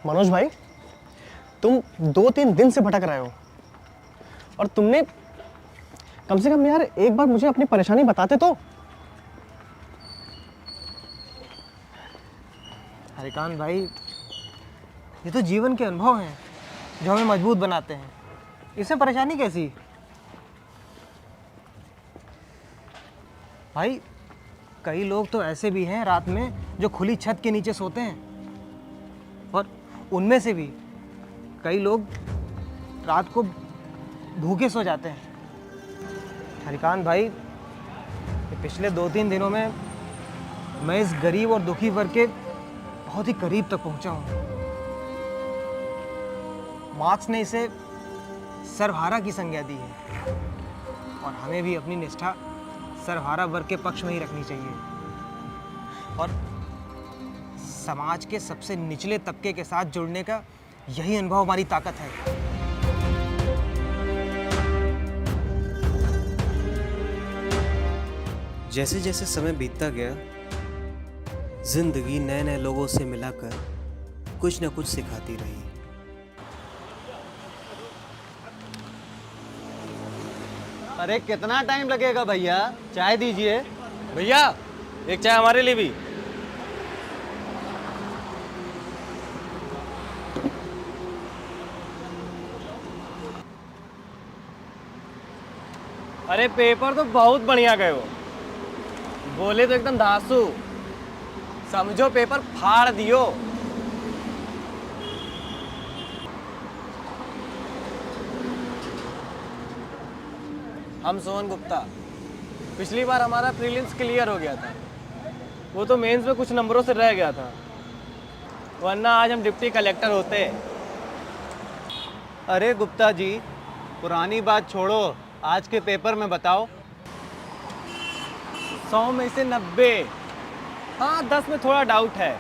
मनोज भाई, तुम 2-3 दिन से भटक रहे हो और तुमने कम से कम यार एक बार मुझे अपनी परेशानी बताते तो। हरिकांत भाई, ये तो जीवन के अनुभव हैं जो हमें मजबूत बनाते हैं। इसमें परेशानी कैसी? भाई, कई लोग तो ऐसे भी हैं रात में जो खुली छत के नीचे सोते हैं, और उनमें से भी कई लोग रात को भूखे सो जाते हैं। हरिकांत भाई, ये पिछले 2-3 दिनों में मैं इस गरीब और दुखी वर्ग के बहुत ही करीब तक पहुंचा हूं। मार्क्स ने इसे सर्वहारा की संज्ञा दी है और हमें भी अपनी निष्ठा सर्वहारा वर्ग के पक्ष में ही रखनी चाहिए और समाज के सबसे निचले तबके के साथ जुड़ने का यही अनुभव हमारी ताकत है। जैसे जैसे समय बीतता गया, जिंदगी नए नए लोगों से मिलाकर कुछ न कुछ सिखाती रही। अरे कितना टाइम लगेगा भैया? चाय दीजिए। भैया, एक चाय हमारे लिए भी। अरे पेपर तो बहुत बढ़िया गए हो, बोले तो एकदम धांसू, समझो पेपर फाड़ दियो। हम सोहन गुप्ता, पिछली बार हमारा प्रीलिम्स क्लियर हो गया था, वो तो मेंस में कुछ नंबरों से रह गया था, वरना आज हम डिप्टी कलेक्टर होते। अरे गुप्ता जी, पुरानी बात छोड़ो, आज के पेपर में बताओ। 100 में से 90, हाँ 10 में थोड़ा डाउट है।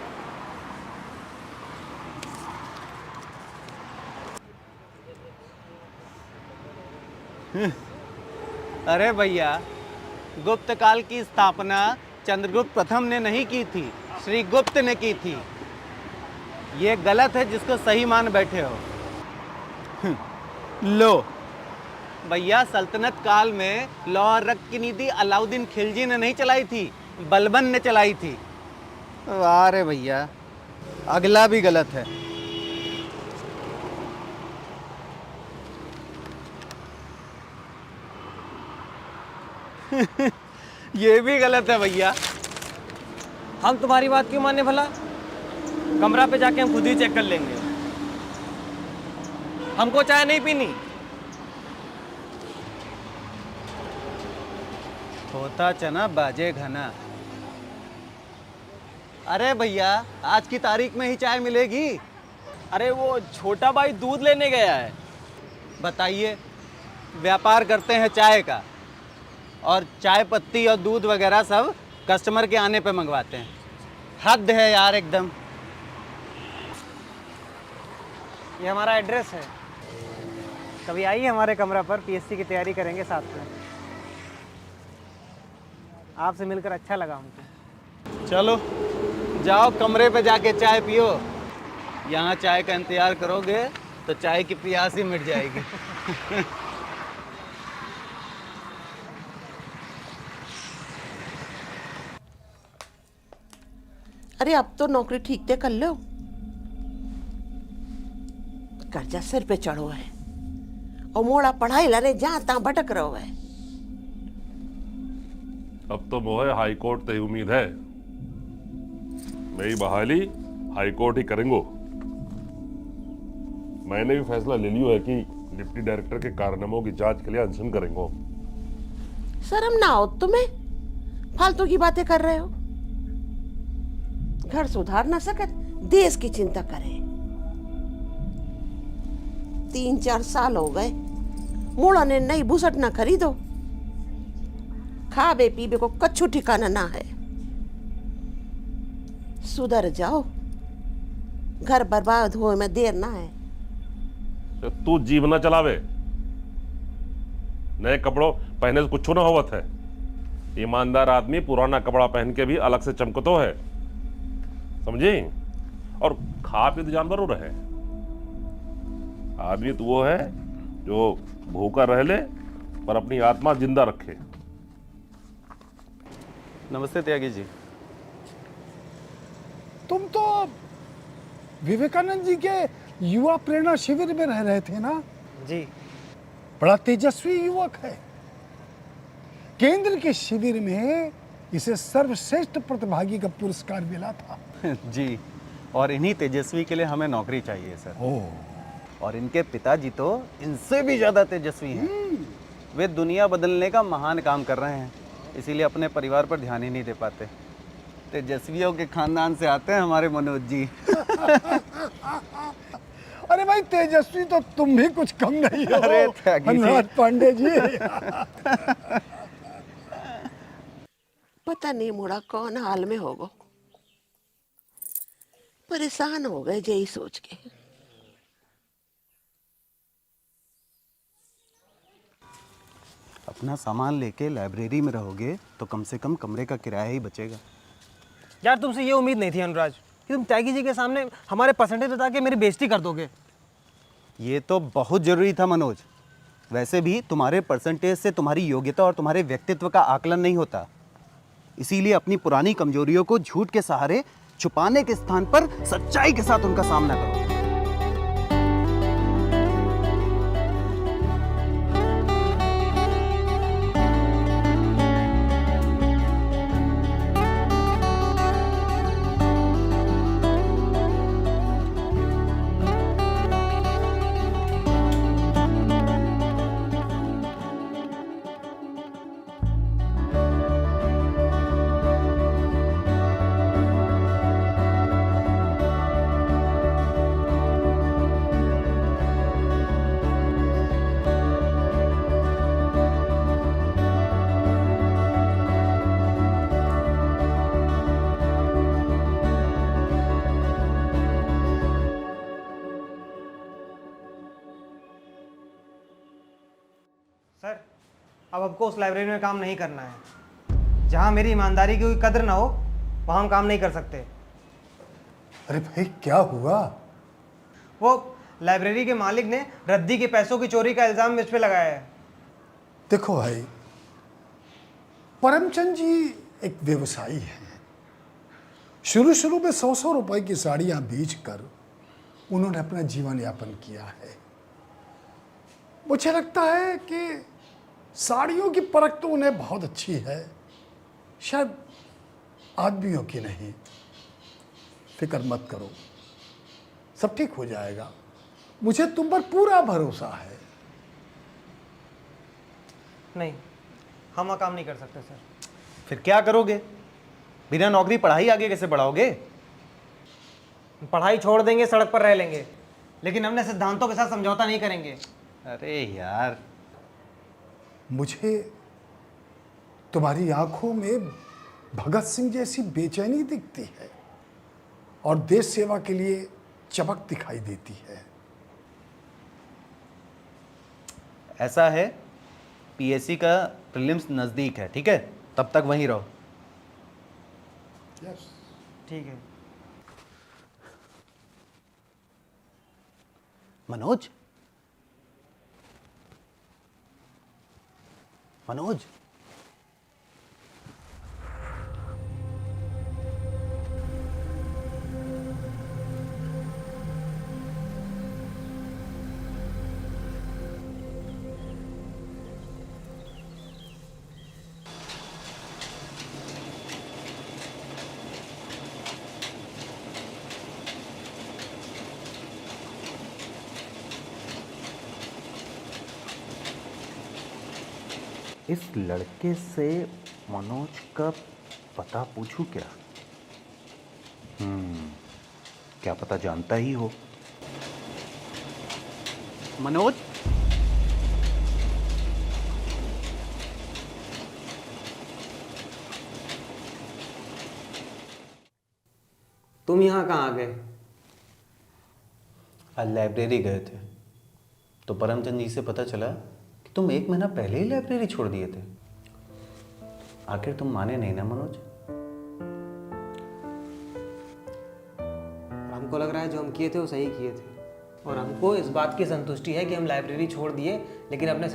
अरे भैया, गुप्त काल की स्थापना चंद्रगुप्त प्रथम ने नहीं की थी, श्री गुप्त ने की थी। ये गलत है जिसको सही मान बैठे हो। लो भैया, सल्तनत काल में लौ और रक्त की नीति अलाउद्दीन खिलजी ने नहीं चलाई थी, बलबन ने चलाई थी। अरे भैया, अगला भी गलत है। ये भी गलत है भैया। हम तुम्हारी बात क्यों माने भला? कमरा पे जाके हम खुद ही चेक कर लेंगे। हमको चाय नहीं पीनी। होता चना बाजे घना। अरे भैया, आज की तारीख में ही चाय मिलेगी। अरे वो छोटा भाई दूध लेने गया है। बताइए, व्यापार करते हैं चाय का और चाय पत्ती और दूध वगैरह सब कस्टमर के आने पे मंगवाते हैं। हद है यार एकदम। ये हमारा एड्रेस है, कभी आइए हमारे कमरा पर, पीएससी की तैयारी करेंगे साथ में। आपसे मिलकर अच्छा लगा हमको। चलो जाओ, कमरे पे जाके चाय पियो। यहाँ चाय का इंतजार करोगे तो चाय की प्यास ही मिट जाएगी। अरे अब तो नौकरी ठीक से कर लो, कर्जा सिर पे चढ़ो है और मोड़ा पढ़ाई लाने जहां तहां भटक रहो है। अब तो मोहे हाई कोर्ट से उम्मीद है, मेरी बहाली हाई कोर्ट ही करेंगे। मैंने भी फैसला ले लिया है कि डिप्टी डायरेक्टर के कारनामों की जांच के लिए अनशन करेंगे। शर्म ना हो तुम्हें? फालतू की बातें कर रहे हो। घर सुधार ना सकत, देश की चिंता करें। 3-4 साल हो गए, मोड़ा ने नई बुसट ना खरीदो। खाबे पीबे को कच्छु ठिकाना ना है। सुधर जाओ, घर बर्बाद होए में देर ना है। तो तू जीव ना चलावे, नए कपड़ों पहने से कुछ ना होवत है। ईमानदार आदमी पुराना कपड़ा पहन के भी अलग से चमकतो है, समझी? और खा पी तो जानवर रहे। आदमी तो वो है जो भूखा रह ले पर अपनी आत्मा जिंदा रखे। नमस्ते त्यागी जी। तुम तो विवेकानंद जी के युवा प्रेरणा शिविर में रह रहे थे ना? जी। बड़ा तेजस्वी युवक है। केंद्र के शिविर में इसे सर्वश्रेष्ठ प्रतिभागी का पुरस्कार मिला था। जी, और इन्हीं तेजस्वी के लिए हमें नौकरी चाहिए सर। और इनके पिताजी तो इनसे भी ज़्यादा तेजस्वी हैं। वे दुनिया बदलने का महान काम कर रहे हैं, इसीलिए अपने परिवार पर ध्यान ही नहीं दे पाते। तेजस्वियों के खानदान से आते हैं हमारे मनोज जी। अरे भाई, तेजस्वी तो तुम भी कुछ कम नहीं हो। अरे त्यागी जी। अनुराग पांडे जी। पता नहीं मुड़ा कौन हाल में होगो। परेशान हो गए यही सोच के। अपना सामान लेके लाइब्रेरी में रहोगे तो कम से कम कमरे का किराया ही बचेगा। यार तुमसे ये उम्मीद नहीं थी अनुराज कि तुम त्यागी जी के सामने हमारे परसेंटेज बता के मेरी बेइज्जती कर दोगे। ये तो बहुत जरूरी था मनोज। वैसे भी तुम्हारे परसेंटेज से तुम्हारी योग्यता और तुम्हारे व्यक्तित्व का आकलन नहीं होता, इसीलिए अपनी पुरानी कमजोरियों को झूठ के सहारे छुपाने के स्थान पर सच्चाई के साथ उनका सामना करो। सर, अब आपको उस लाइब्रेरी में काम नहीं करना है। जहाँ मेरी ईमानदारी की कोई कद्र ना हो वहाँ हम काम नहीं कर सकते। अरे भाई, क्या हुआ? वो लाइब्रेरी के मालिक ने रद्दी के पैसों की चोरी का इल्ज़ाम मुझ पे लगाया है। देखो भाई, परमचंद जी एक व्यवसायी हैं। शुरू में 100 रुपए की साड़ियां बेचकर उन्होंने अपना जीवन यापन किया है। मुझे लगता है कि साड़ियों की परख तो उन्हें बहुत अच्छी है, शायद आदमियों की नहीं। फिक्र मत करो, सब ठीक हो जाएगा। मुझे तुम पर पूरा भरोसा है। नहीं, हम वहाँ काम नहीं कर सकते सर। फिर क्या करोगे? बिना नौकरी पढ़ाई आगे कैसे बढ़ाओगे? पढ़ाई छोड़ देंगे, सड़क पर रह लेंगे, लेकिन हमने सिद्धांतों के साथ समझौता नहीं करेंगे। अरे यार, मुझे तुम्हारी आंखों में भगत सिंह जैसी बेचैनी दिखती है और देश सेवा के लिए चमक दिखाई देती है। ऐसा है, पीएससी का प्रीलिम्स नज़दीक है, ठीक है? तब तक वहीं रहो। यस। ठीक है। मनोज, मनोज, इस लड़के से मनोज का पता पूछूं क्या? क्या पता जानता ही हो। मनोज, तुम यहाँ कहाँ आ गए? आज लाइब्रेरी गए थे तो परमचंद जी से पता चला कि तुम 1 महीना पहले ही लाइब्रेरी छोड़ दिए थे। आखिर तुम माने नहीं ना मनोज? हमको लग रहा है जो हम किए थे वो सही किए थे, और हमको इस बात की संतुष्टि है कि हम लाइब्रेरी छोड़ दिए लेकिन अपने